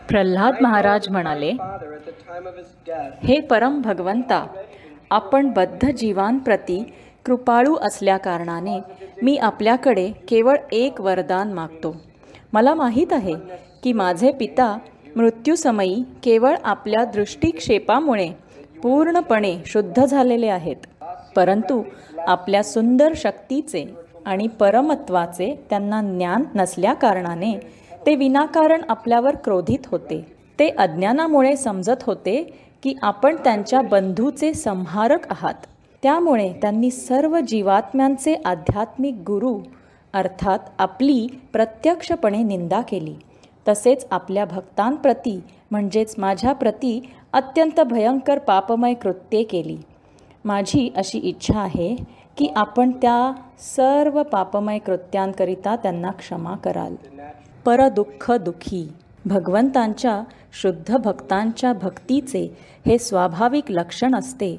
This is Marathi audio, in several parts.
प्रल्हाद महाराज म्हणाले, हे परम भगवंता, आपण बद्ध जीवांप्रती कृपाळू असल्याकारणाने मी आपल्याकडे केवळ एक वरदान मागतो. मला माहीत आहे की माझे पिता मृत्यूसमयी केवळ आपल्या दृष्टिक्षेपामुळे पूर्णपणे शुद्ध झालेले आहेत, परंतु आपल्या सुंदर शक्तीचे आणि परमत्वाचे त्यांना ज्ञान नसल्याकारणाने ते विनाकारण आपल्यावर क्रोधित होते. ते अज्ञानामुळे समजत होते की आपण त्यांच्या बंधूचे संहारक आहात. त्यामुळे त्यांनी सर्व जीवात्म्यांचे आध्यात्मिक गुरु अर्थात आपली प्रत्यक्षपणे निंदा केली. तसेच आपल्या भक्तांप्रती म्हणजेच माझ्याप्रती अत्यंत भयंकर पापमय कृत्ये केली. माझी अशी इच्छा आहे की आपण त्या सर्व पापमय कृत्यांकरिता त्यांना क्षमा कराल. परदुःख दुःखी भगवंतांच्या शुद्ध भक्तांच्या भक्तीचे हे स्वाभाविक लक्षण असते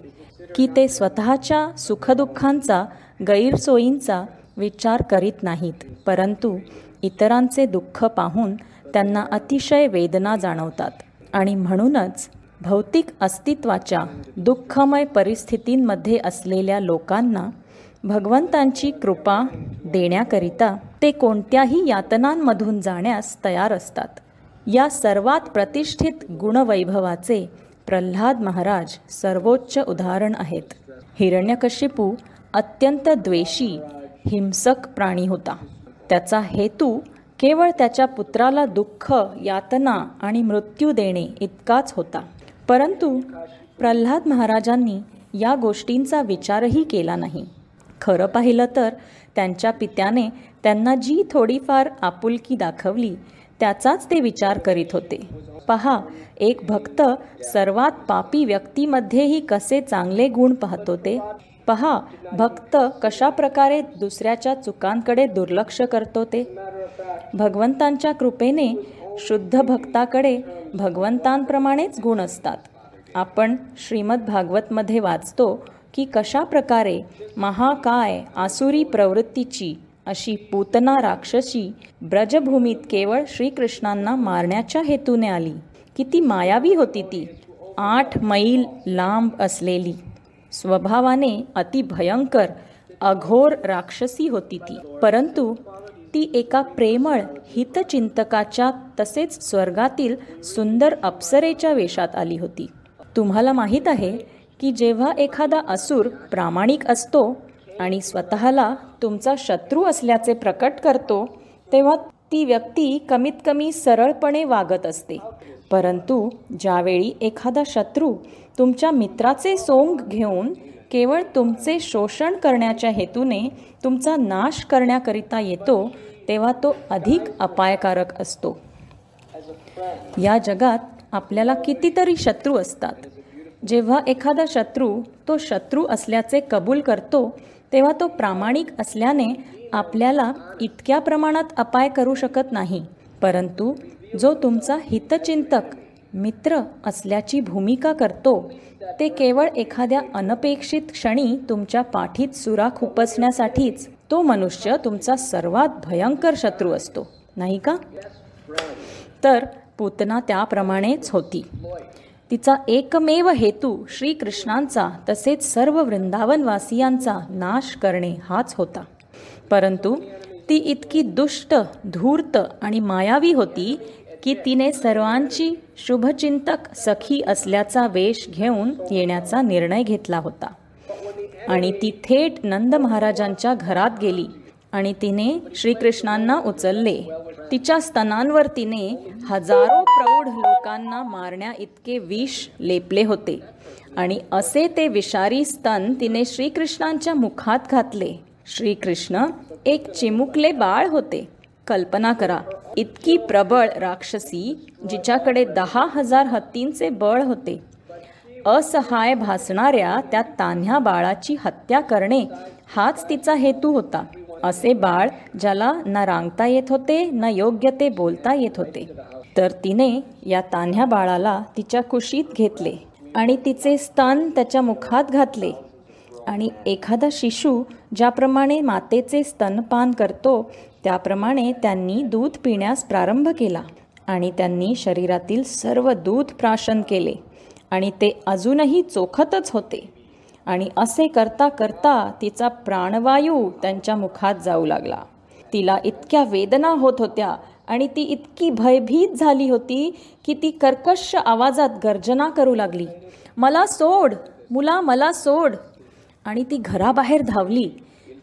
की ते स्वतःच्या सुखदुःखांचा गैरसोयींचा विचार करीत नाहीत, परंतु इतरांचे दुःख पाहून त्यांना अतिशय वेदना जाणवतात. आणि म्हणूनच भौतिक अस्तित्वाच्या दुःखमय परिस्थितींमध्ये असलेल्या लोकांना भगवंतांची कृपा देण्याकरिता ते कोणत्याही यातनांमधून जाण्यास तयार असतात. या सर्वात प्रतिष्ठित गुणवैभवाचे प्रल्हाद महाराज सर्वोच्च उदाहरण आहेत. हिरण्यकशिपू अत्यंत द्वेषी हिंसक प्राणी होता. त्याचा हेतू केवळ त्याच्या पुत्राला दुःख, यातना आणि मृत्यू देणे इतकाच होता. परंतु प्रल्हाद महाराजांनी या गोष्टींचा विचारही केला नाही. खरं पाहिलं तर त्यांच्या पित्याने त्यांना जी थोडीफार आपुलकी दाखवली त्याचाच ते विचार करीत होते. पहा, एक भक्त सर्वात पापी व्यक्तीमध्येही कसे चांगले गुण पाहतो ते. पहा, भक्त कशा प्रकारे दुसऱ्याच्या चुकांकडे दुर्लक्ष करतो ते. भगवंतांच्या कृपेने शुद्ध भक्ताकडे भगवंतांप्रमाणेच गुण असतात. आपण श्रीमद भागवतमध्ये वाचतो की कशा प्रकारे महाकाय आसुरी प्रवृत्तीची अशी पूतना राक्षसी ब्रजभूमीत केवळ श्रीकृष्णांना मारण्याच्या हेतूने आली. किती मायावी होती ती. 8 मैल लांब असलेली, स्वभावाने अतिभयंकर अघोर राक्षसी होती ती. परंतु ती एका प्रेमळ हितचिंतकाच्या तसेच स्वर्गातील सुंदर अप्सरेच्या वेशात आली होती. तुम्हाला माहीत आहे की जेव्हा एखादा असुर प्रामाणिक असतो आणि स्वतःला तुमचा शत्रू असल्याचे प्रकट करतो तेव्हा ती व्यक्ती कमीत कमी सरळपणे वागत असते. परंतु ज्यावेळी एखादा शत्रू तुमच्या मित्राचे सोंग घेऊन केवळ तुमचे शोषण करण्याच्या हेतूने तुमचा नाश करण्याकरिता येतो तेव्हा तो अधिक अपायकारक असतो. या जगात आपल्याला कितीतरी शत्रू असतात. जेव्हा एखादा शत्रू तो शत्रू असल्याचे कबूल करतो तेव्हा तो प्रामाणिक असल्याने आपल्याला इतक्या प्रमाणात अपाय करू शकत नाही. परंतु जो तुमचा हितचिंतक मित्र असल्याची भूमिका करतो ते केवळ एखाद्या अनपेक्षित क्षणी तुमच्या पाठीत सुरा खुपसण्यासाठीच तो मनुष्य तुमचा सर्वात भयंकर शत्रू असतो, नाही का? तर पूतना त्याप्रमाणेच होती. तिचा एकमेव हेतू श्रीकृष्णांचा तसेच सर्व वृंदावनवासियांचा नाश करणे हाच होता. परंतु ती इतकी दुष्ट, धूर्त आणि मायावी होती की तिने सर्वांची शुभचिंतक सखी असल्याचा वेश घेऊन येण्याचा निर्णय घेतला होता. आणि ती थेट नंद महाराजांच्या घरात गेली आणि तिने श्रीकृष्णांना उचलले. तिच्या स्तनांवर तिने हजारो प्रौढ लोकांना मारण्या इतके विष लेपले होते आणि असे ते विषारी स्तन तिने श्रीकृष्णांच्या मुखात घातले. श्रीकृष्ण एक चिमुकले बाळ होते. कल्पना करा, इतकी प्रबळ राक्षसी जिच्याकडे 10,000 हत्तींचे बळ होते. असहाय भासणाऱ्या त्या तान्ह्या बाळाची हत्या करणे हाच तिचा हेतू होता. असे बाळ ज्याला न रांगता येत होते न योग्य ते बोलता येत होते. तर तिने या तान्ह्या बाळाला तिच्या कुशीत घेतले आणि तिचे स्तन त्याच्या मुखात घातले. आणि एखादा शिशु ज्याप्रमाणे मातेचे स्तनपान करतो त्याप्रमाणे त्यांनी दूध पिण्यास प्रारंभ केला. आणि त्यांनी शरीरातील सर्व दूध प्राशन केले आणि ते अजूनही चोखतच होते. आणि असे करता करता तिचा प्राणवायू त्यांच्या मुखात जाऊ लागला. तिला इतक्या वेदना होत होत्या आणि ती इतकी भयभीत झाली होती की ती कर्कश आवाजात गर्जना करू लागली, मला सोड मुला, मला सोड. आणि ती घराबाहेर धावली.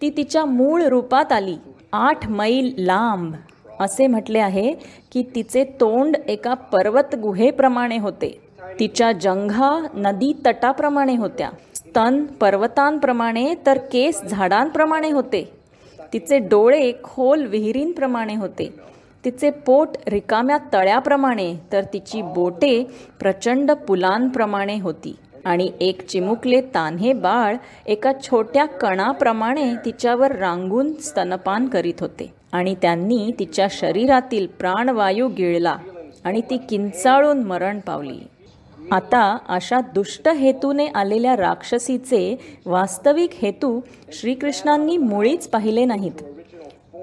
ती तिच्या मूळ रूपात आली. 8 मैल लांब. असे म्हटले आहे की तिचे तोंड एका पर्वत गुहेप्रमाणे होते. तिच्या जंघा नदी तटाप्रमाणे होत्या. स्तन पर्वतांप्रमाणे तर केस झाडांप्रमाणे होते. तिचे डोळे खोल विहिरींप्रमाणे होते. तिचे पोट रिकाम्या तळ्याप्रमाणे तर तिची बोटे प्रचंड पुलांप्रमाणे होती. आणि एक चिमुकले तान्हे बाळ एका छोट्या कणाप्रमाणे तिच्यावर रांगून स्तनपान करीत होते. आणि त्यांनी तिच्या शरीरातील प्राणवायू गिळला आणि ती किंचाळून मरण पावली. आता अशा दुष्ट हेतूने आलेल्या राक्षसीचे वास्तविक हेतू श्रीकृष्णांनी मुळीच पाहिले नाहीत.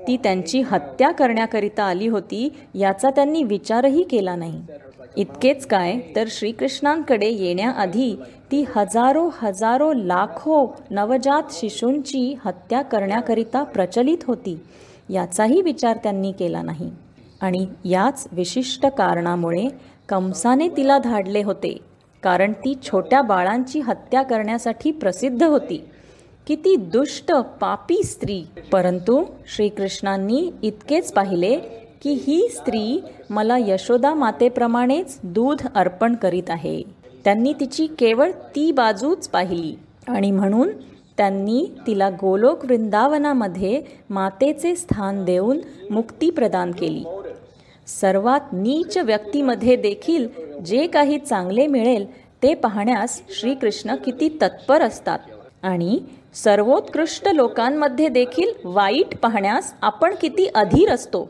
ती त्यांची हत्या करण्याकरिता आली होती याचा त्यांनी विचारही केला नाही. इतकेच काय तर श्रीकृष्णांकडे येण्याआधी ती हजारो लाखो नवजात शिशूंची हत्या करण्याकरिता प्रचलित होती याचाही विचार त्यांनी केला नाही. आणि याच विशिष्ट कारणामुळे कंसाने तिला धाडले होते, कारण ती छोट्या बाळांची हत्या करण्यासाठी प्रसिद्ध होती. किती दुष्ट पापी स्त्री. परंतु श्रीकृष्णांनी इतकेच पाहिले की ही स्त्री मला यशोदा मातेप्रमाणेच दूध अर्पण करीत आहे. त्यांनी तिची केवळ ती बाजूच पाहिली आणि म्हणून त्यांनी तिला गोलोक वृंदावनामध्ये मातेचे स्थान देऊन मुक्ती प्रदान केली. सर्वात नीच व्यक्तीमध्ये देखील जे काही चांगले मिळेल ते पाहण्यास श्रीकृष्ण किती तत्पर असतात आणि सर्वोत्कृष्ट लोकांमध्ये देखील वाईट पाहण्यास आपण किती अधीर असतो.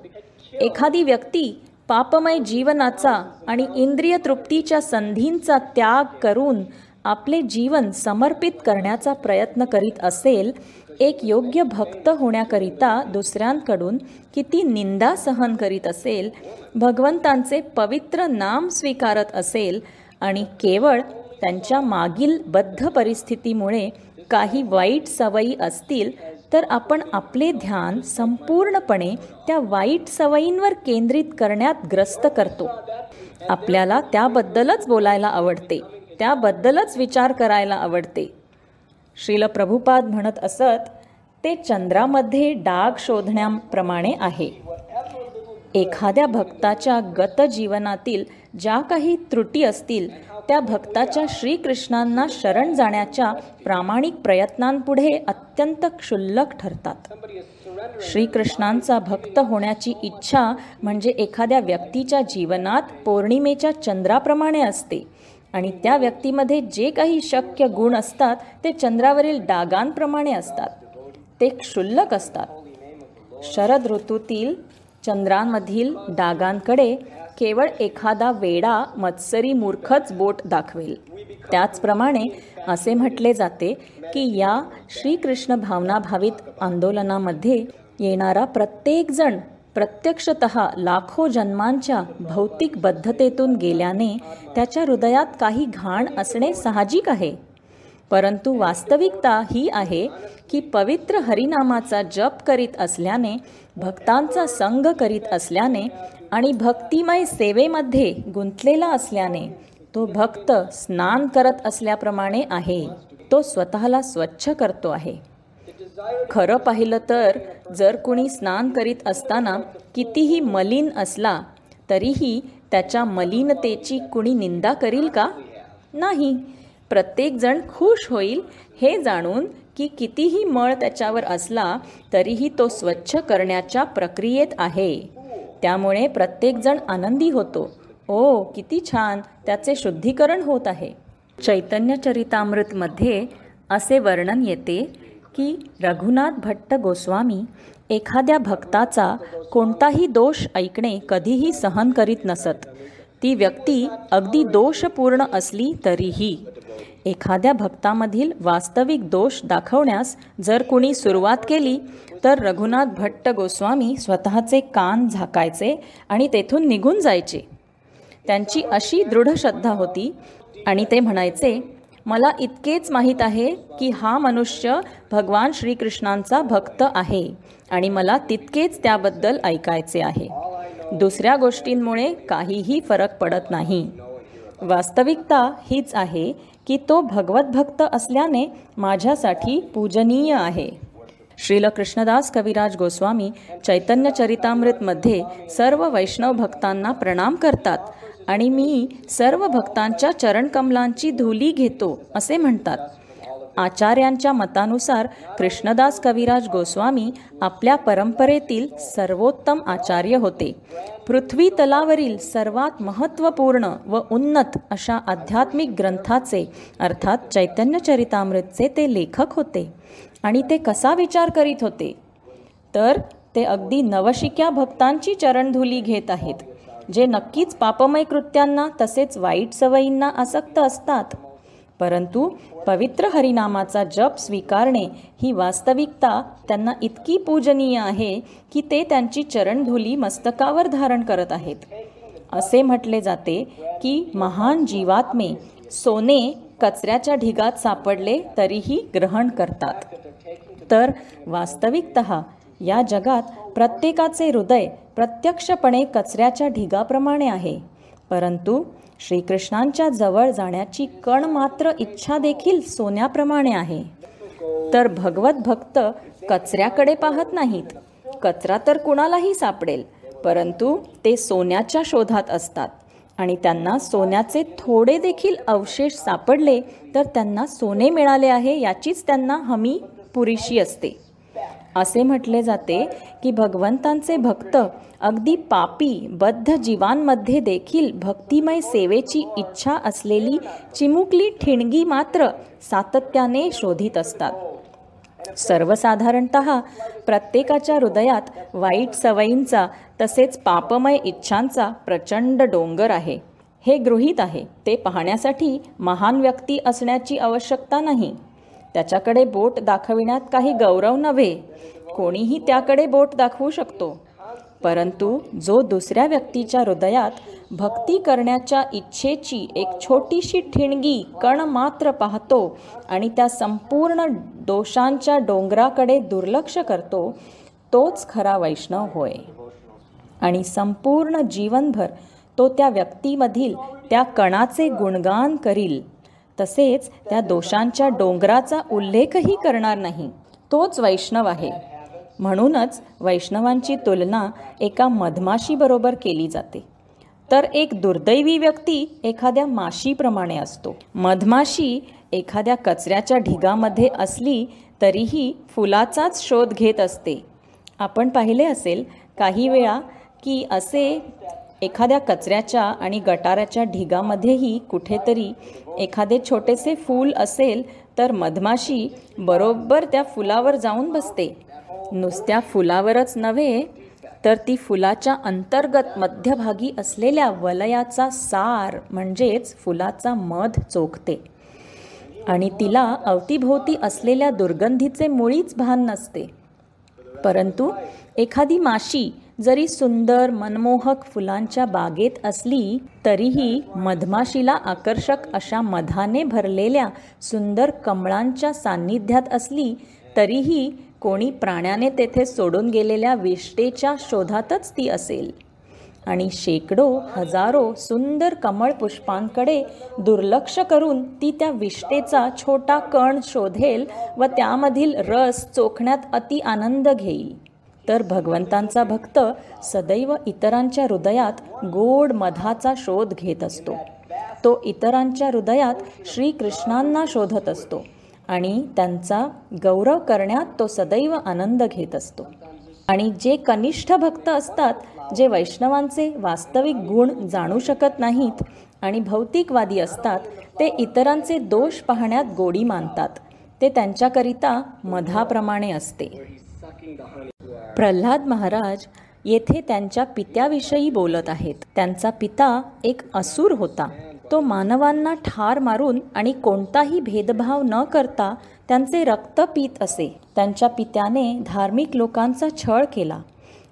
एखादी व्यक्ती पापमय जीवनाचा आणि इंद्रिय तृप्तीच्या संधींचा त्याग करून आपले जीवन समर्पित करण्याचा प्रयत्न करीत असेल, एक योग्य भक्त होण्याकरिता दुसऱ्यांकडून किती निंदा सहन करीत असेल, भगवंतांचे पवित्र नाम स्वीकारत असेल आणि केवळ त्यांच्या मागील बद्ध परिस्थितीमुळे काही वाईट सवयी असतील तर आपण आपले ध्यान संपूर्णपणे त्या वाईट सवयींवर केंद्रित करण्यात ग्रस्त करतो. आपल्याला त्याबद्दलच बोलायला आवडते, त्याबद्दलच विचार करायला आवडते. श्रील प्रभुपाद म्हणत असत, ते चंद्रामध्ये डाग शोधण्याप्रमाणे आहे. एखाद्या भक्ताच्या गत जीवनातील ज्या काही त्रुटी असतील त्या भक्ताच्या श्रीकृष्णांना शरण जाण्याच्या प्रामाणिक प्रयत्नांपुढे अत्यंत क्षुल्लक ठरतात. श्रीकृष्णांचा भक्त होण्याची इच्छा म्हणजे एखाद्या व्यक्तीच्या जीवनात पौर्णिमेच्या चंद्राप्रमाणे असते आणि त्या व्यक्तीमध्ये जे काही शक्य गुण असतात ते चंद्रावरील डागांप्रमाणे असतात. ते क्षुल्लक असतात. शरद ऋतूतील चंद्रांमधील डागांकडे केवळ एखादा वेडा मत्सरी मूर्खच बोट दाखवेल. त्याचप्रमाणे असे म्हटले जाते की या श्रीकृष्ण भावनाभावित आंदोलनामध्ये येणारा प्रत्येकजण प्रत्यक्षतः लाखो जन्मांच्या भौतिक बद्धतेतून गेल्याने त्याच्या हृदयात काही घाण असणे साहजिक आहे. परंतु वास्तविकता ही आहे की पवित्र हरिनामाचा जप करीत असल्याने, भक्तांचा संग करीत असल्याने आणि भक्तिमय सेवेमध्ये गुंतलेला असल्याने तो भक्त स्नान करत असल्याप्रमाणे आहे. तो स्वतःला स्वच्छ करतो आहे. खरं पाहिलं तर जर कुणी स्नान करीत असताना कितीही मलिन असला तरीही त्याच्या मलिनतेची कुणी निंदा करील का? नाही. प्रत्येकजण खुश होईल हे जाणून की कितीही मळ त्याच्यावर असला तरीही तो स्वच्छ करण्याच्या प्रक्रियेत आहे. त्यामुळे प्रत्येकजण आनंदी होतो. ओ किती छान, त्याचे शुद्धीकरण होत आहे. चैतन्य चरितामृतमध्ये असे वर्णन येते की रघुनाथ भट्ट गोस्वामी एखाद्या भक्ताचा कोणताही दोष ऐकणे कधीही सहन करीत नसत. ती व्यक्ती अगदी दोषपूर्ण असली तरीही. एखाद्या भक्तामधील वास्तविक दोष दाखवण्यास जर कुणी सुरुवात केली तर रघुनाथ भट्ट गोस्वामी स्वतःचे कान झाकायचे आणि तेथून निघून जायचे. त्यांची अशी दृढ श्रद्धा होती आणि ते म्हणायचे, मला इतकेच माहीत आहे की हा मनुष्य भगवान श्रीकृष्णांचा भक्त आहे आणि मला तितकेच त्याबद्दल ऐकायचे आहे. दुसऱ्या गोष्टींमुळे काहीही फरक पडत नाही. वास्तविकता हीच आहे की तो भगवत भक्त असल्याने माझ्यासाठी पूजनीय आहे. श्रील कृष्णदास कविराज गोस्वामी चैतन्य चरितामृतमध्ये सर्व वैष्णव भक्तांना प्रणाम करतात आणि मी सर्व भक्तांच्या चरणकमलांची धुली घेतो असे म्हणतात. आचार्यांच्या मतानुसार कृष्णदास कविराज गोस्वामी आपल्या परंपरेतील सर्वोत्तम आचार्य होते. पृथ्वी तलावरील सर्वात महत्त्वपूर्ण व उन्नत अशा आध्यात्मिक ग्रंथाचे अर्थात चैतन्य चरितामृतचे ते लेखक होते. आणि ते कसा विचार करीत होते तर ते अगदी नवशिक्या भक्तांची चरणधुली घेत आहेत, जे नक्कीच पापमय कृत्यांना तसेच वाईट सवयींना आसक्त असतात. परंतु पवित्र हरिनामाचा जप स्वीकारणे ही वास्तविकता त्यांना इतकी पूजनीय आहे की ते त्यांची चरणधुली मस्तकावर धारण करत आहेत. असे म्हटले जाते की महान जीवात्मे सोने कचऱ्याच्या ढिगात सापडले तरीही ग्रहण करतात. तर वास्तविकतः या जगात प्रत्येकाचे हृदय प्रत्यक्षपणे कचऱ्याच्या ढिगाप्रमाणे आहे, परंतु श्रीकृष्णांच्या जवळ जाण्याची कण मात्र इच्छा देखील सोन्याप्रमाणे आहे. तर भगवत भक्त कचऱ्याकडे पाहत नाहीत. कचरा तर कुणालाही सापडेल, परंतु ते सोन्याच्या शोधात असतात आणि त्यांना सोन्याचे थोडे देखील अवशेष सापडले तर त्यांना सोने मिळाले आहे याचीच त्यांना हमी पुरेशी असते. असे म्हटले जाते की भगवंतांचे भक्त अगदी पापी बद्ध जीवांमध्ये देखील भक्तिमय सेवेची इच्छा असलेली चिमुकली ठिणगी मात्र सातत्याने शोधित असतात. सर्वसाधारणतः प्रत्येकाच्या हृदयात वाईट सवयींचा तसेच पापमय इच्छांचा प्रचंड डोंगर आहे. हे गृहीत आहे. ते पाहण्यासाठी महान व्यक्ती असण्याची आवश्यकता नाही. त्याच्याकडे बोट दाखविण्यात काही गौरव नव्हे. कोणीही त्याकडे बोट दाखवू शकतो. परंतु जो दुसऱ्या व्यक्तीच्या हृदयात भक्ती करण्याच्या इच्छेची एक छोटीशी ठिणगी कण मात्र पाहतो आणि त्या संपूर्ण दोषांच्या डोंगराकडे दुर्लक्ष करतो, तोच खरा वैष्णव होय. आणि संपूर्ण जीवनभर तो त्या व्यक्तीमधील त्या कणाचे गुणगान करील, तसेच त्या दोषांच्या डोंगराचा उल्लेखही करणार नाही. तोच वैष्णव आहे. म्हणूनच वैष्णवांची तुलना एका मधमाशीबरोबर केली जाते. तर एक दुर्दैवी व्यक्ती एखाद्या माशीप्रमाणे असतो. मधमाशी एखाद्या कचऱ्याच्या ढिगामध्ये असली तरीही फुलाचाच शोध घेत असते. आपण पाहिले असेल काही वेळा की असे एखाद्या कचऱ्याच्या आणि गटाराच्या ढिगामध्येही कुठेतरी एखादे छोटेसे फूल असेल तर मधमाशी बरोबर त्या फुलावर जाऊन बसते. नुसत्या फुलावरच नव्हे तर ती फुलाच्या अंतर्गत मध्यभागी असलेल्या वलयाचा सार म्हणजेच फुलाचा मध चोखते आणि तिला अवतीभोवती असलेल्या दुर्गंधीचे मुळीच भान नसते. परंतु एखादी माशी जरी सुंदर मनमोहक फुलांच्या बागेत असली तरीही मधमाशीला आकर्षक अशा मधाने भरलेल्या सुंदर कमळांच्या सान्निध्यात असली तरीही कोणी प्राण्याने तेथे सोडून गेलेल्या विष्टेच्या शोधातच ती असेल आणि शेकडो हजारो सुंदर कमळ पुष्पांकडे दुर्लक्ष करून ती त्या विष्टेचा छोटा कण शोधेल व त्यामधील रस चोखण्यात अति आनंद घेईल. तर भगवंतांचा भक्त सदैव इतरांच्या हृदयात गोड मधाचा शोध घेत असतो. तो इतरांच्या हृदयात श्रीकृष्णांना शोधत असतो आणि त्यांचा गौरव करण्यात तो सदैव आनंद घेत असतो. आणि जे कनिष्ठ भक्त असतात, जे वैष्णवांचे वास्तविक गुण जाणू शकत नाहीत आणि भौतिकवादी असतात, ते इतरांचे दोष पाहण्यात गोडी मानतात. ते त्यांच्याकरिता मधाप्रमाणे असते. प्रल्हाद महाराज येथे त्यांच्या पित्याविषयी बोलत आहेत. त्यांचा पिता एक असुर होता. तो मानवांना ठार मारून आणि कोणताही भेदभाव न करता त्यांचे रक्त पीत असे. त्यांच्या पित्याने धार्मिक लोकांचा छळ केला.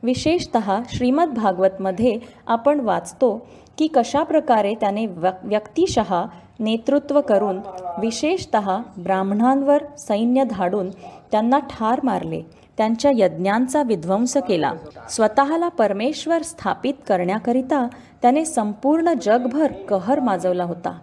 विशेषतः श्रीमद भागवतमध्ये आपण वाचतो की कशा प्रकारे त्याने व्यक्तिशः नेतृत्व करून विशेषतः ब्राह्मणांवर सैन्य धाडून त्यांना ठार मारले, त्यांच्या यज्ञांचा विध्वंस केला. स्वतःला परमेश्वर स्थापित करण्याकरिता त्याने संपूर्ण जगभर कहर माजवला होता.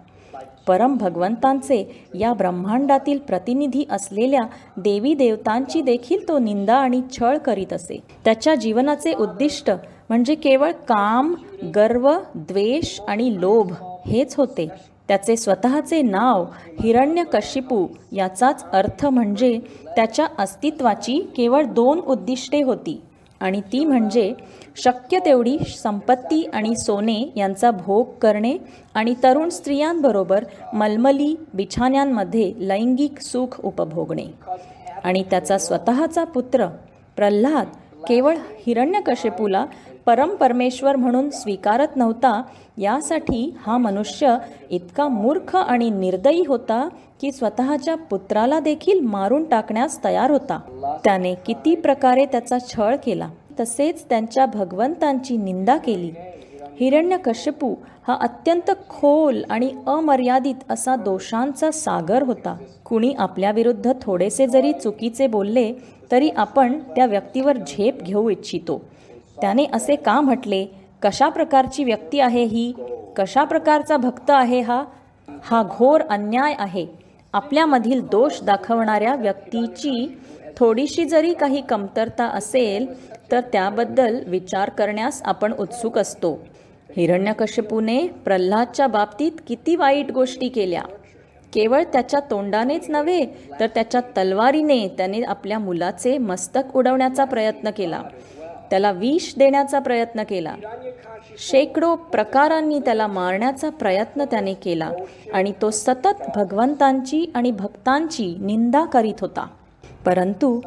परम भगवंतांचे या ब्रह्मांडातील प्रतिनिधी असलेल्या देवी देवतांची देखील तो निंदा आणि छळ करीत असे. त्याच्या जीवनाचे उद्दिष्ट म्हणजे केवळ काम, गर्व, द्वेष आणि लोभ हेच होते. त्याचे स्वतःचे नाव हिरण्यकशिपू याचाच अर्थ म्हणजे त्याच्या अस्तित्वाची केवळ 2 उद्दिष्टे होती, आणि ती म्हणजे शक्य तेवढी संपत्ती आणि सोने यांचा भोग करणे आणि तरुण स्त्रियांबरोबर मलमली बिछाण्यांमध्ये लैंगिक सुख उपभोगणे. आणि त्याचा स्वतःचा पुत्र प्रल्हाद केवळ हिरण्यकशिपूला परमेश्वर म्हणून स्वीकारत नव्हता. यासाठी हा मनुष्य इतका मूर्ख आणि निर्दयी होता की स्वतःच्या पुत्राला देखील मारून टाकण्यास तयार होता. त्याने किती प्रकारे त्याचा छळ केला, तसेच त्यांच्या भगवंतांची निंदा केली. हिरण्यकशिपू हा अत्यंत खोल आणि अमर्यादित असा दोषांचा सागर होता. कुणी आपल्या विरुद्ध थोडेसे जरी चुकीचे बोलले तरी आपण त्या व्यक्तीवर झेप घेऊ इच्छितो. त्याने असे का म्हटले? कशा प्रकारची व्यक्ती आहे ही? कशा प्रकारचा भक्त आहे हा? हा घोर अन्याय आहे. आपल्यामधील दोष दाखवणाऱ्या व्यक्तीची थोडीशी जरी काही कमतरता असेल तर त्याबद्दल विचार करण्यास आपण उत्सुक असतो. हिरण्यकशिपूने प्रल्हादच्या बाबतीत किती वाईट गोष्टी केल्या. केवळ त्याच्या तोंडानेच नव्हे तर त्याच्या तलवारीने त्याने आपल्या मुलाचे मस्तक उडवण्याचा प्रयत्न केला. त्याला विष देण्याचा प्रयत्न केला. शेकडो प्रकारांनी त्याला मारण्याचा प्रयत्न त्याने केला आणि तो सतत भगवंतांची आणि भक्तांची निंदा करीत होता. परंतु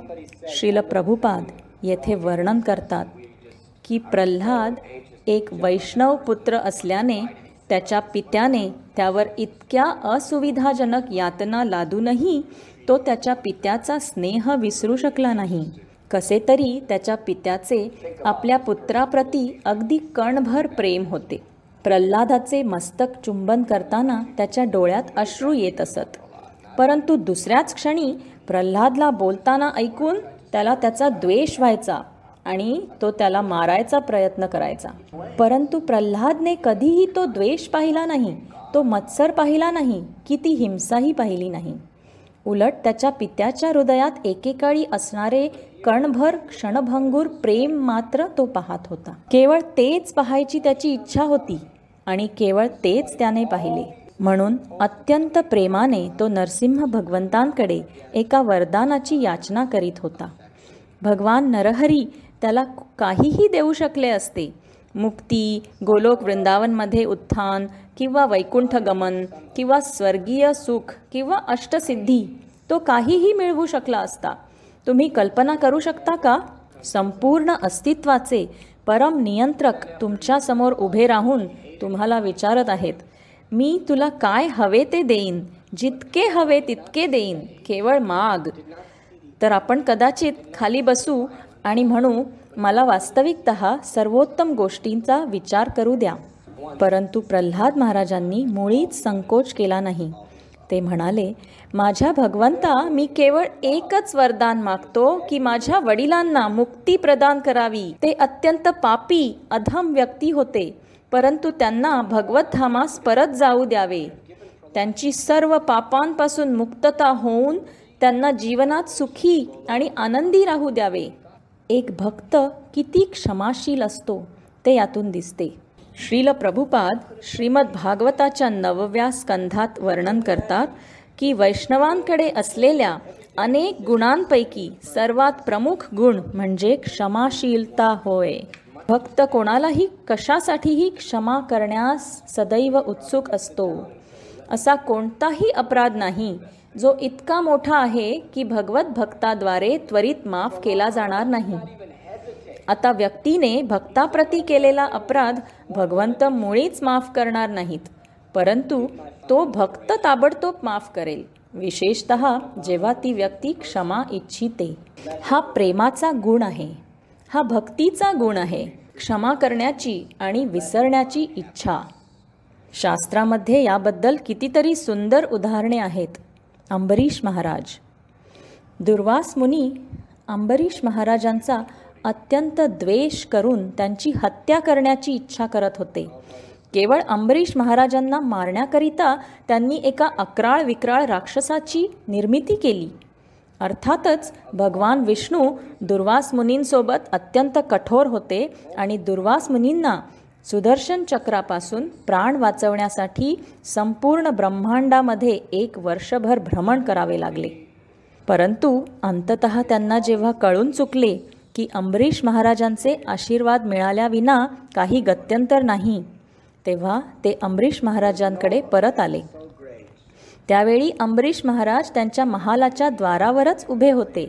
श्रील प्रभुपाद येथे वर्णन करतात की प्रल्हाद एक वैष्णव पुत्र असल्याने त्याच्या पित्याने त्यावर इतक्या असुविधाजनक यातना लादूनही तो त्याच्या पित्याचा स्नेह विसरू शकला नाही. कसे तरी त्याच्या पित्याचे आपल्या पुत्राप्रती अगदी कणभर प्रेम होते. प्रल्हादाचे मस्तक चुंबन करताना त्याच्या डोळ्यात अश्रू येत असत. परंतु दुसऱ्याच क्षणी प्रल्हादला बोलताना ऐकून त्याला त्याचा द्वेष व्हायचा आणि तो त्याला मारायचा प्रयत्न करायचा. परंतु प्रल्हादने कधीही तो द्वेष पाहिला नाही, तो मत्सर पाहिला नाही, की ती हिंसाही पाहिली नाही. उलट त्याच्या पित्याच्या हृदयात एकेकाळी असणारे कणभर क्षणभंगूर प्रेम मात्र तो पाहत होता. केवळ तेच पाहायची त्याची इच्छा होती आणि केवळ तेच त्याने पाहिले. म्हणून अत्यंत प्रेमाने तो नरसिंह भगवंतांकडे एका वरदानाची याचना करीत होता. भगवान नरहरी त्याला काहीही देऊ शकले असते. मुक्ती, गोलोक वृंदावनमध्ये उत्थान किंवा वैकुंठ गमन किंवा स्वर्गीय सुख किंवा अष्टसिद्धी, तो काहीही मिळवू शकला असता. तुम्ही कल्पना करू शकता का? संपूर्ण अस्तित्वाचे परम नियंत्रक तुमच्यासमोर उभे राहून तुम्हाला विचारत आहेत, मी तुला काय हवे ते देईन, जितके हवे तितके देईन, केवळ माग. तर आपण कदाचित खाली बसू आणि म्हणू, मला वास्तविकतः सर्वोत्तम गोष्टींचा विचार करू द्या. परंतु प्रल्हाद महाराजांनी मुळीच संकोच केला नाही. ते म्हणाले, माझ्या भगवंता, मी केवळ एकच वरदान मागतो की माझ्या वडिलांना मुक्ती प्रदान करावी. ते अत्यंत पापी अधम व्यक्ती होते, परंतु त्यांना भगवत धामास परत जाऊ द्यावे. त्यांची सर्व पापांपासून मुक्तता होऊन त्यांना जीवनात सुखी आणि आनंदी राहू द्यावे. एक भक्त किती क्षमाशील असतो ते यातून दिसते. श्रील प्रभुपाद श्रीमद भागवताच्या 9व्या स्कंधात वर्णन करतात की वैष्णवांकडे असलेल्या अनेक गुणांपैकी सर्वात प्रमुख गुण म्हणजे क्षमाशीलता होय. भक्त कोणालाही कशासाठीही क्षमा करण्यास सदैव उत्सुक असतो. असा कोणताही अपराध नाही जो इतका मोठा आहे की भगवत भक्ताद्वारे त्वरित माफ केला जाणार नाही. आता व्यक्तीने भक्ताप्रती केलेला अपराध भगवंत मुळीच माफ करणार नाहीत, परंतु तो भक्त ताबडतोब माफ करेल, विशेषतः जेव्हा ती व्यक्ती क्षमा इच्छिते. हा प्रेमाचा गुण आहे, हा भक्तीचा गुण आहे, क्षमा करण्याची आणि विसरण्याची इच्छा. शास्त्रामध्ये याबद्दल कितीतरी सुंदर उदाहरणे आहेत. अंबरीश महाराज. दुर्वास मुनी अंबरीश महाराजांचा अत्यंत द्वेष करून त्यांची हत्या करण्याची इच्छा करत होते. केवळ अंबरीश महाराजांना मारण्याकरिता त्यांनी एका अक्राळ विक्राळ राक्षसाची निर्मिती केली. अर्थातच भगवान विष्णू दुर्वास मुनींसोबत अत्यंत कठोर होते आणि दुर्वास मुनींना सुदर्शन चक्रापासून प्राण वाचवण्यासाठी संपूर्ण ब्रह्मांडामध्ये 1 वर्षभर भ्रमण करावे लागले. परंतु अंततः त्यांना जेव्हा कळून चुकले की अंबरीश महाराजांचे आशीर्वाद मिळाल्याविना काही गत्यंतर नाही, तेव्हा ते अंबरीश महाराजांकडे परत आले. त्यावेळी अंबरीश महाराज त्यांच्या महालाच्या द्वारावरच उभे होते.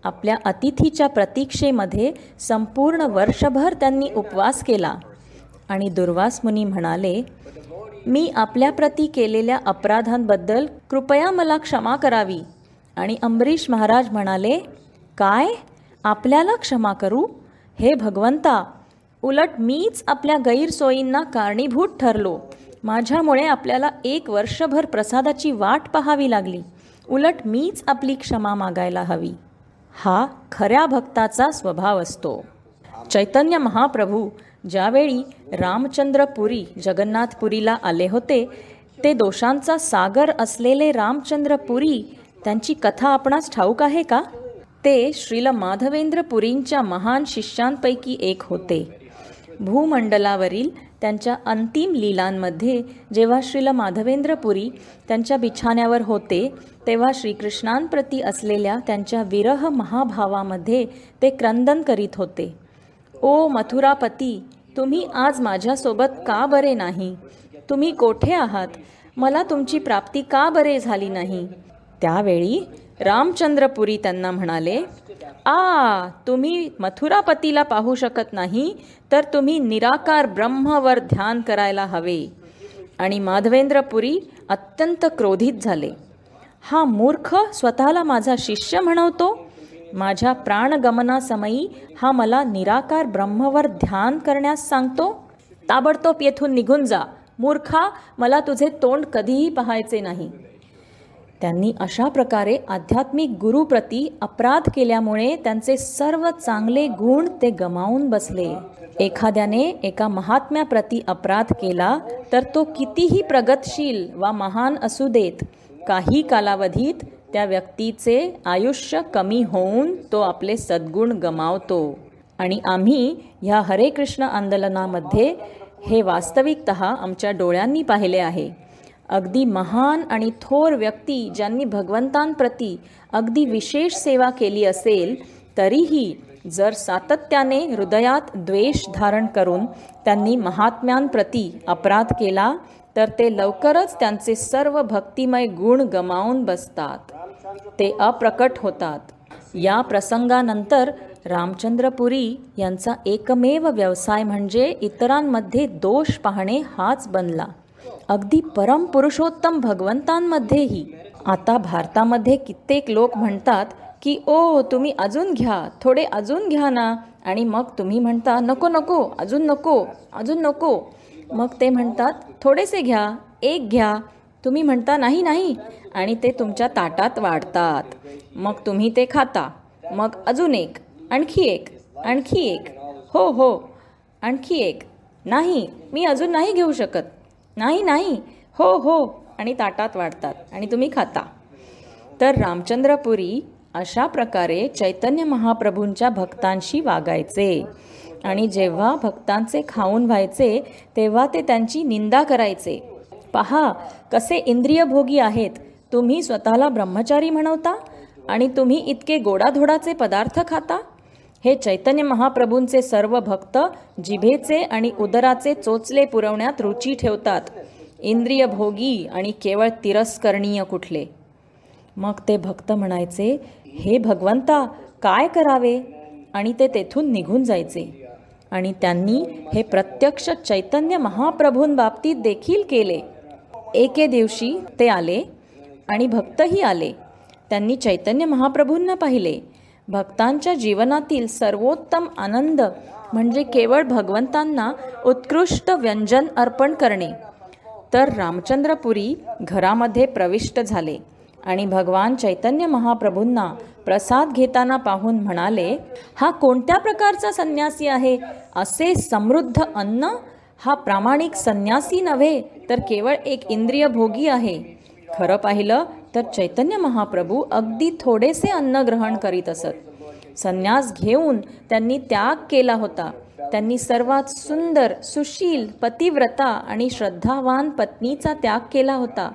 आपल्या अतिथीच्या प्रतीक्षेमध्ये संपूर्ण वर्षभर त्यांनी उपवास केला आणि दुर्वास मुनी म्हणाले, मी आपल्याप्रती केलेल्या अपराधांबद्दल कृपया मला क्षमा करावी. आणि अंबरीश महाराज म्हणाले, काय आपल्याला क्षमा करू? हे भगवंता, उलट मीच आपल्या गैरसोयींना कारणीभूत ठरलो. माझ्यामुळे आपल्याला 1 वर्षभर प्रसादाची वाट पाहावी लागली. उलट मीच आपली क्षमा मागायला हवी. हा खऱ्या भक्ताचा स्वभाव असतो. चैतन्य महाप्रभू ज्यावेळी रामचंद्रपुरी जगन्नाथपुरीला आले होते, ते दोषांचा सागर असलेले रामचंद्रपुरी त्यांची कथा आपणास ठाऊक आहे का? ते श्रील माधवेंद्र पुरींच्या महान शिष्यांपैकी एक होते. भूमंडलावरील त्यांच्या अंतिम लीलांमध्ये जेव्हा श्रील माधवेंद्र पुरी त्यांच्या बिछाण्यावर होते, तेव्हा श्रीकृष्णांप्रती असलेल्या त्यांच्या विरह महाभावामध्ये ते क्रंदन करीत होते. ओ मथुरापती, तुम्ही आज माझ्यासोबत का बरे नाही? तुम्ही कोठे आहात? मला तुमची प्राप्ती का बरे झाली नाही? त्यावेळी रामचंद्रपुरी त्यांना म्हणाले, तुम्ही मथुरापतीला पाहू शकत नाही, तर तुम्ही निराकार ब्रह्मवर ध्यान करायला हवे. आणि माधवेंद्रपुरी अत्यंत क्रोधित झाले. हा मूर्ख स्वतःला माझा शिष्य म्हणवतो. माझ्या प्राणगमनासमयी हा मला निराकार ब्रह्मवर ध्यान करण्यास सांगतो. ताबडतोब येथून निघून जा. मूर्खा, मला तुझे तोंड कधीही पाहायचे नाही. त्यांनी अशा प्रकारे आध्यात्मिक गुरुप्रती अपराध केल्यामुळे त्यांचे सर्व चांगले गुण ते गमावून बसले. एखाद्याने एका महात्म्याप्रती अपराध केला तर तो कितीही प्रगतशील वा महान असू देत, काही कालावधीत त्या व्यक्तीचे आयुष्य कमी होऊन तो आपले सद्गुण गमावतो. आणि आम्ही ह्या हरे कृष्ण आंदोलनामध्ये हे वास्तविकतः आमच्या डोळ्यांनी पाहिले आहे. अगदी महान आणि थोर व्यक्ती ज्यांनी भगवंतांप्रती अगदी विशेष सेवा केली असेल, तरीही जर सातत्याने हृदयात द्वेष धारण करून त्यांनी महात्म्यांप्रती अपराध केला, तर ते लवकरच त्यांचे सर्व भक्तिमय गुण गमावून बसतात. ते अप्रकट होतात. या प्रसंगानंतर रामचंद्रपुरी यांचा एकमेव व्यवसाय म्हणजे इतरांमध्ये दोष पाहणे हाच बनला. अगदी परमपुरुषोत्तम भगवंतांमध्येही. आता भारतामध्ये कित्येक लोक म्हणतात की तुम्ही अजून घ्या, थोडे अजून घ्या ना. आणि मग तुम्ही म्हणता नको नको, अजून नको, अजून नको. मग ते म्हणतात थोडेसे घ्या, 1 घ्या. तुम्ही म्हणता नाही नाही, आणि ते तुमच्या ताटात वाढतात. मग तुम्ही ते खाता. मग अजून 1, आणखी 1, आणखी 1, हो, आणखी 1, नाही मी अजून नाही घेऊ शकत, नाही नाही, हो, आणि ताटात वाढतात आणि तुम्ही खाता. तर रामचंद्रपुरी अशा प्रकारे चैतन्य महाप्रभूंच्या भक्तांशी वागायचे. आणि जेव्हा भक्तांचे खाऊन व्हायचे, तेव्हा ते त्यांची निंदा करायचे. पहा कसे इंद्रियभोगी आहेत, तुम्ही स्वतःला ब्रह्मचारी म्हणवता आणि तुम्ही इतके गोडाधोडाचे पदार्थ खाता. हे चैतन्य महाप्रभूंचे सर्व भक्त जिभेचे आणि उदराचे चोचले पुरवण्यात रुची ठेवतात. इंद्रियभोगी आणि केवळ तिरस्करणीय कुठले. मग ते भक्त म्हणायचे, हे भगवंता काय करावे? आणि ते तेथून निघून जायचे. आणि त्यांनी हे प्रत्यक्ष चैतन्य महाप्रभूंबाबतीत देखील केले. एके दिवशी ते आले आणि भक्तही आले. त्यांनी चैतन्य महाप्रभूंना पाहिले. भक्तांच्या जीवनातील सर्वोत्तम आनंद म्हणजे केवळ भगवंतांना उत्कृष्ट व्यंजन अर्पण करणे. तर रामचंद्रपुरी घरामध्ये प्रविष्ट झाले आणि भगवान चैतन्य महाप्रभूंना प्रसाद घेताना पाहून म्हणाले, हा कोणत्या प्रकारचा संन्यासी आहे? असे समृद्ध अन्न? हा प्रामाणिक संन्यासी नव्हे, तर केवळ एक इंद्रिय भोगी आहे. खरं पाहिलं तर चैतन्य महाप्रभू अगदी थोडेसे अन्न ग्रहण करीत असत. संन्यास घेऊन त्यांनी त्याग केला होता. त्यांनी सर्वात सुंदर, सुशील, पतिव्रता आणि श्रद्धावान पत्नीचा त्याग केला होता.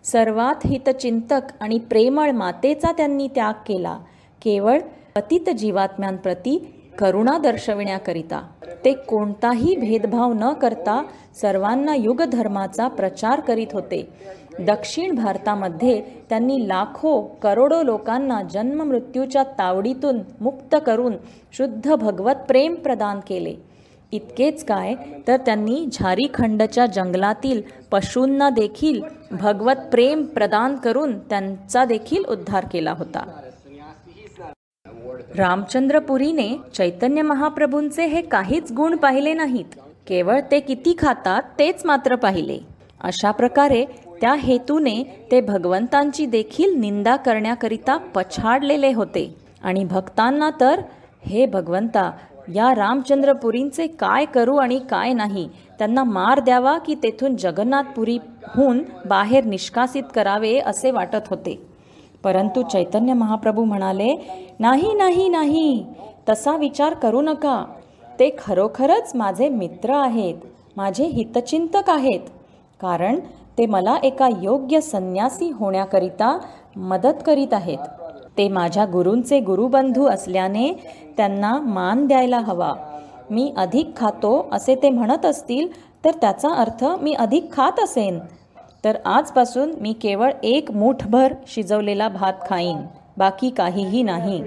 सर्वात हितचिंतक आणि प्रेमळ मातेचा त्यांनी त्याग केला, केवळ पतित जीवात्म्यांप्रती करुणा दर्शविण्याकरिता. ते कोणताही भेदभाव न करता सर्वांना युगधर्माचा प्रचार करीत होते. दक्षिण भारतामध्ये त्यांनी लाखो करोडो लोकांना जन्ममृत्यूच्या तावडीतून मुक्त करून शुद्ध भगवत प्रेम प्रदान केले. इतकेच काय, तर त्यांनी झारीखंडच्या जंगलातील पशूंना देखील भगवत प्रेम प्रदान करून त्यांचा देखील उद्धार केला होता. रामचंद्रपुरीने चैतन्य महाप्रभूंचे हे काहीच गुण पाहिले नाहीत, केवळ ते किती खातात तेच मात्र पाहिले. अशा प्रकारे त्या हेतूने ते भगवंतांची देखील निंदा करण्याकरिता पछाडलेले होते. आणि भक्तांना तर, हे भगवंता, या रामचंद्रपुरींचे काय करू आणि काय नाही, त्यांना मार द्यावा की तेथून जगन्नाथपुरीहून बाहेर निष्कासित करावे असे वाटत होते. परंतु चैतन्य महाप्रभू म्हणाले, नाही नाही नाही, तसा विचार करू नका. ते खरोखरच माझे मित्र आहेत, माझे हितचिंतक आहेत, कारण ते मला एका योग्य संन्यासी होण्याकरिता मदत करीत आहेत. ते माझ्या गुरूंचे गुरुबंधू असल्याने त्यांना मान द्यायला हवा. मी अधिक खातो असे ते म्हणत असतील तर त्याचा अर्थ मी अधिक खात असेन. तर आजपासून मी केवळ एक मूठभर शिजवलेला भात खाईन, बाकी काहीही नाही.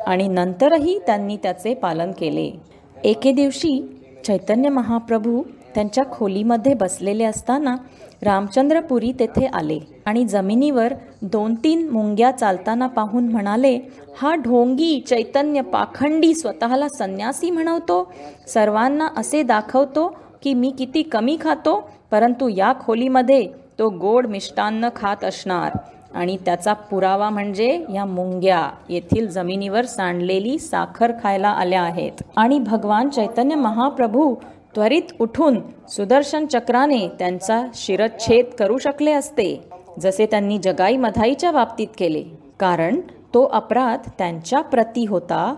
आणि नंतरही त्यांनी त्याचे पालन केले. एके दिवशी चैतन्य महाप्रभू त्यांच्या खोलीमध्ये बसलेले असताना रामचंद्रपुरी तेथे आले आणि जमिनीवर 2-3 मुंग्या चालताना पाहून म्हणाले, हा ढोंगी चैतन्य पाखंडी स्वतःला संन्यासी म्हणवतो. सर्वांना असे दाखवतो की मी किती कमी खातो, परंतु या खोलीमध्ये तो गोड मिष्टान्न खात असणार. आणि त्याचा पुरावा म्हणजे या मुंग्या येथील जमिनीवर सांडलेली साखर खायला आल्या आहेत. आणि भगवान चैतन्य महाप्रभू त्वरित उठून सुदर्शन चक्राने त्यांचा शिरच्छेद करू शकले असते, जसे त्यांनी जगाई मधाईच्या बाबतीत केले, कारण तो अपराध त्यांच्या प्रती होता.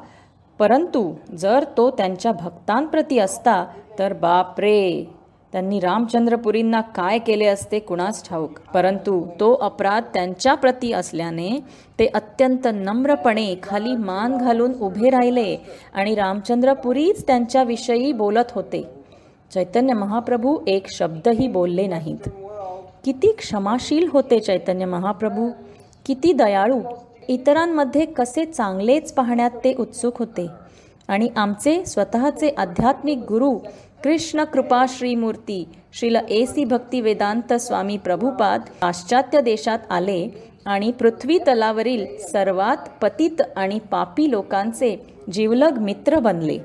परंतु जर तो त्यांच्या भक्तांप्रती असता तर बापरे, त्यांनी रामचंद्रपुरींना काय केले असते कुणास ठाऊक. परंतु तो अपराध त्यांच्या प्रती असल्याने ते अत्यंत नम्रपणे खाली मान घालून उभे राहिले आणि रामचंद्रपुरीच त्यांच्याविषयी बोलत होते. चैतन्य महाप्रभू एक शब्दही बोलले नाहीत. किती क्षमाशील होते चैतन्य महाप्रभू, किती दयाळू. इतरांमध्ये कसे चांगलेच पाहण्यात ते उत्सुक होते. आणि आमचे स्वतःचे आध्यात्मिक गुरु कृष्ण कृपा श्रीमूर्ती श्रील AC भक्तिवेदांत स्वामी प्रभुपाद पाश्चात्य देशात आले आणि पृथ्वी तलावरील सर्वात पतित आणि पापी लोकांचे जिवलग मित्र बनले.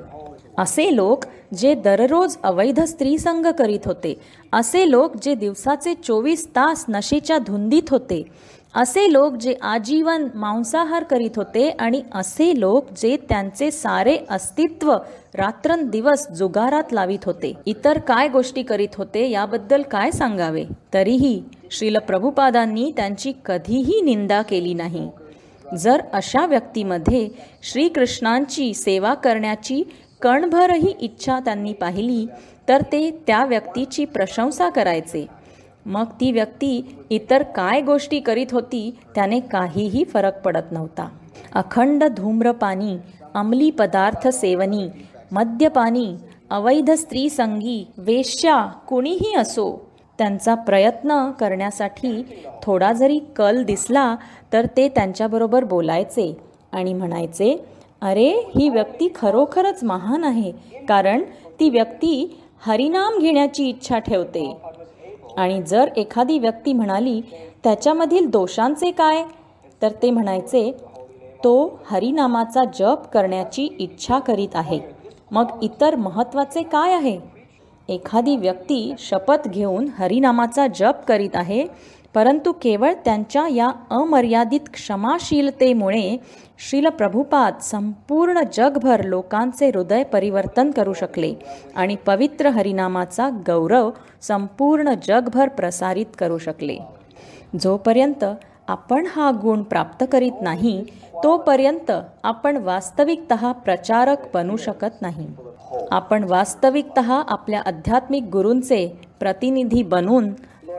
असे लोक जे दररोज अवैध स्त्रीसंग करीत होते, असे लोक जे दिवसाचे 24 तास नशेच्या धुंदीत होते, असे लोक जे आजीवन मांसाहार करीत होते, आणि असे लोक जे त्यांचे सारे अस्तित्व रात्रंदिवस जुगारात लावित होते. इतर काय गोष्टी करीत होते याबद्दल काय सांगावे. तरीही श्रील प्रभुपादांनी त्यांची कधीही निंदा केली नाही. जर अशा व्यक्तीमध्ये श्रीकृष्णांची सेवा करण्याची कणभरही इच्छा त्यांनी पाहिली तर ते त्या व्यक्तीची प्रशंसा करायचे. मग ती व्यक्ती इतर काय गोष्टी करीत होती त्याने काहीही फरक पडत नव्हता. अखंड धूम्रपानी, अंमली पदार्थ सेवनी, मद्यपानी, अवैध स्त्रीसंगी, वेश्या कुणीही असो, त्यांचा प्रयत्न करण्यासाठी थोडा जरी कल दिसला तर ते त्यांच्याबरोबर बोलायचे आणि म्हणायचे, अरे ही व्यक्ती खरोखरच महान आहे, कारण ती व्यक्ती हरिनाम घेण्याची इच्छा ठेवते. आणि जर एखादी व्यक्ती म्हणाली त्याच्यामधील दोषांचे काय, तर ते म्हणायचे, तो हरिनामाचा जप करण्याची इच्छा करीत आहे, मग इतर महत्त्वाचे काय आहे. एखादी व्यक्ती शपथ घेऊन हरिनामाचा जप करीत आहे, परंतु केवळ त्यांच्या या अमर्यादित क्षमाशीलतेमुळे श्रील प्रभुपाद संपूर्ण जगभर लोकांचे हृदय परिवर्तन करू शकले आणि पवित्र हरिनामाचा गौरव संपूर्ण जगभर प्रसारित करू शकले. जोपर्यंत आपण हा गुण प्राप्त करीत नाही, तोपर्यंत आपण वास्तविकतः प्रचारक बनू शकत नाही. आपण वास्तविकतः आपल्या आध्यात्मिक गुरूंचे प्रतिनिधी बनून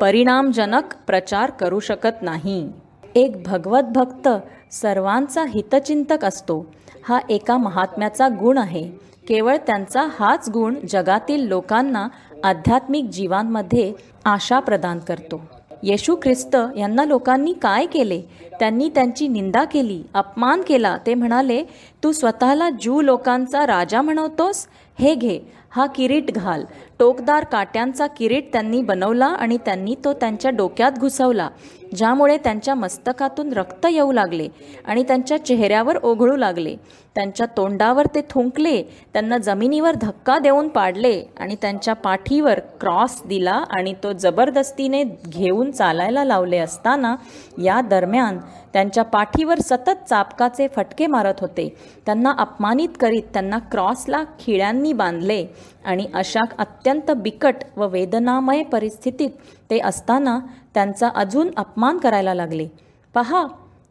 परिणामजनक प्रचार करू शकत नाही. एक भगवत भक्त सर्वांचा हितचिंतक असतो. हा एका महात्म्याचा गुण आहे. केवळ त्यांचा हाच गुण जगातील लोकांना आध्यात्मिक जीवांमध्ये आशा प्रदान करतो. येशू ख्रिस्त यांना लोकांनी काय केले? त्यांनी त्यांची निंदा केली, अपमान केला. ते म्हणाले, तू स्वतःला ज्यू लोकांचा राजा म्हणवतोस? हे घे, हा किरीट घाल. टोकदार काट्यांचा किरीट त्यांनी बनवला आणि त्यांनी तो त्यांच्या डोक्यात घुसवला, ज्यामुळे त्यांच्या मस्तकातून रक्त येऊ लागले आणि त्यांच्या चेहऱ्यावर ओघळू लागले. त्यांच्या तोंडावर ते थुंकले, त्यांना जमिनीवर धक्का देऊन पाडले आणि त्यांच्या पाठीवर क्रॉस दिला आणि तो जबरदस्तीने घेऊन चालायला लावले असताना या दरम्यान त्यांच्या पाठीवर सतत चाबकाचे फटके मारत होते. त्यांना अपमानित करीत त्यांना क्रॉसला खिळ्यांनी बांधले आणि अशा अत्यंत बिकट व वेदनामय परिस्थितीत ते असताना त्यांचा अजून अपमान करायला लागले. पहा,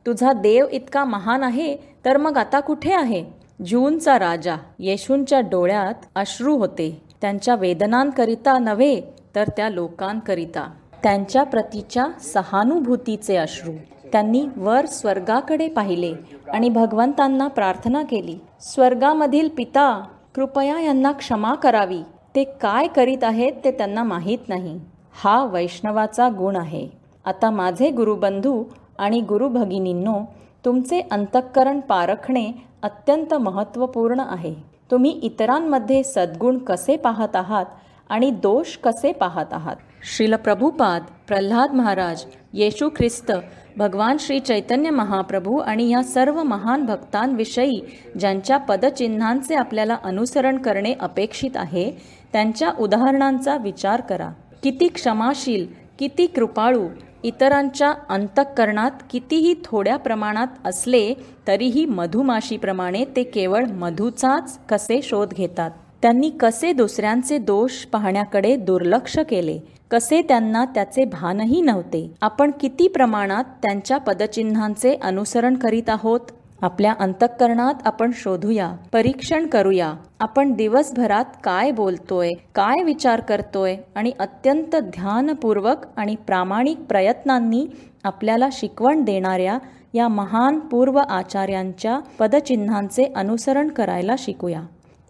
तुझा देव इतका महान आहे, तर मग आता कुठे आहे? ज्यूंचा राजा. येशूंच्या डोळ्यात अश्रू होते, त्यांच्या वेदनांकरिता नव्हे तर त्या लोकांकरिता, त्यांच्या प्रतीच्या सहानुभूतीचे अश्रू. त्यांनी वर स्वर्गाकडे पाहिले आणि भगवंतांना प्रार्थना केली, स्वर्गामधील पिता, कृपया यांना क्षमा करावी. ते काय करीत आहेत ते त्यांना माहीत नाही. हा वैष्णवाचा गुण आहे. आता माझे गुरुबंधू आणि गुरुभगिनींनो, तुमचे अंतःकरण पारखणे अत्यंत महत्त्वपूर्ण आहे. तुम्ही इतरांमध्ये सद्गुण कसे पाहत आहात आणि दोष कसे पाहत आहात? श्रील प्रभुपाद, प्रल्हाद महाराज, येशू ख्रिस्त, भगवान श्री चैतन्य महाप्रभू आणि या सर्व महान भक्तांविषयी ज्यांच्या पदचिन्हांचे आपल्याला अनुसरण करणे अपेक्षित आहे, त्यांच्या उदाहरणांचा विचार करा. किती क्षमाशील, किती कृपाळू, इतरांच्या अंतःकरणात कितीही थोड्या प्रमाणात असले तरीही मधुमाशीप्रमाणे ते केवळ मधूचाच कसे शोध घेतात. त्यांनी कसे दुसऱ्यांचे दोष पाहण्याकडे दुर्लक्ष केले, कसे त्यांना त्याचे भानही नव्हते. आपण किती प्रमाणात त्यांच्या पदचिन्हांचे अनुसरण करीत आहोत? आपल्या अंतःकरणात आपण शोधूया, परीक्षण करूया. आपण दिवसभरात काय बोलतोय, काय विचार करतोय आणि अत्यंत ध्यानपूर्वक आणि प्रामाणिक प्रयत्नांनी आपल्याला शिकवण देणाऱ्या या महान पूर्व आचार्यांच्या पदचिन्हांचे अनुसरण करायला शिकूया.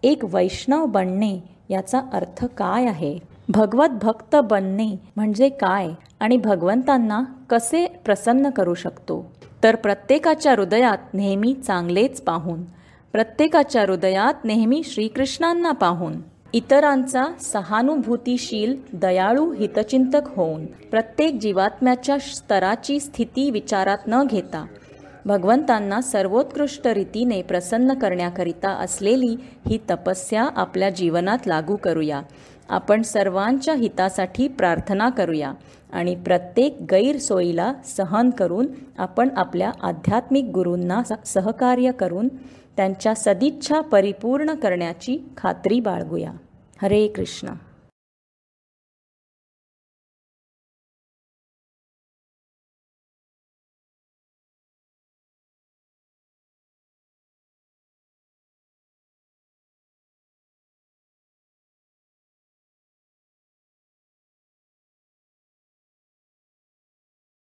एक वैष्णव बनणे याचा अर्थ काय आहे? भगवत भक्त बनणे म्हणजे काय आणि भगवंतांना कसे प्रसन्न करू शकतो? तर प्रत्येकाच्या हृदयात नेहमी चांगलेच पाहून, प्रत्येकाच्या हृदयात नेहमी श्रीकृष्णांना पाहून, इतरांचा सहानुभूतीशील दयाळू हितचिंतक होऊन, प्रत्येक जीवात्म्याच्या स्तराची स्थिती विचारात न घेता भगवंतांना सर्वोत्कृष्ट रीतीने प्रसन्न करण्याकरिता असलेली ही तपस्या आपल्या जीवनात लागू करूया. आपण सर्वांच्या हितासाठी प्रार्थना करूया आणि प्रत्येक गैरसोयीला सहन करून आपण आपल्या आध्यात्मिक गुरूंना सहकार्य करून त्यांच्या सदिच्छा परिपूर्ण करण्याची खात्री बाळगूया. हरे कृष्ण.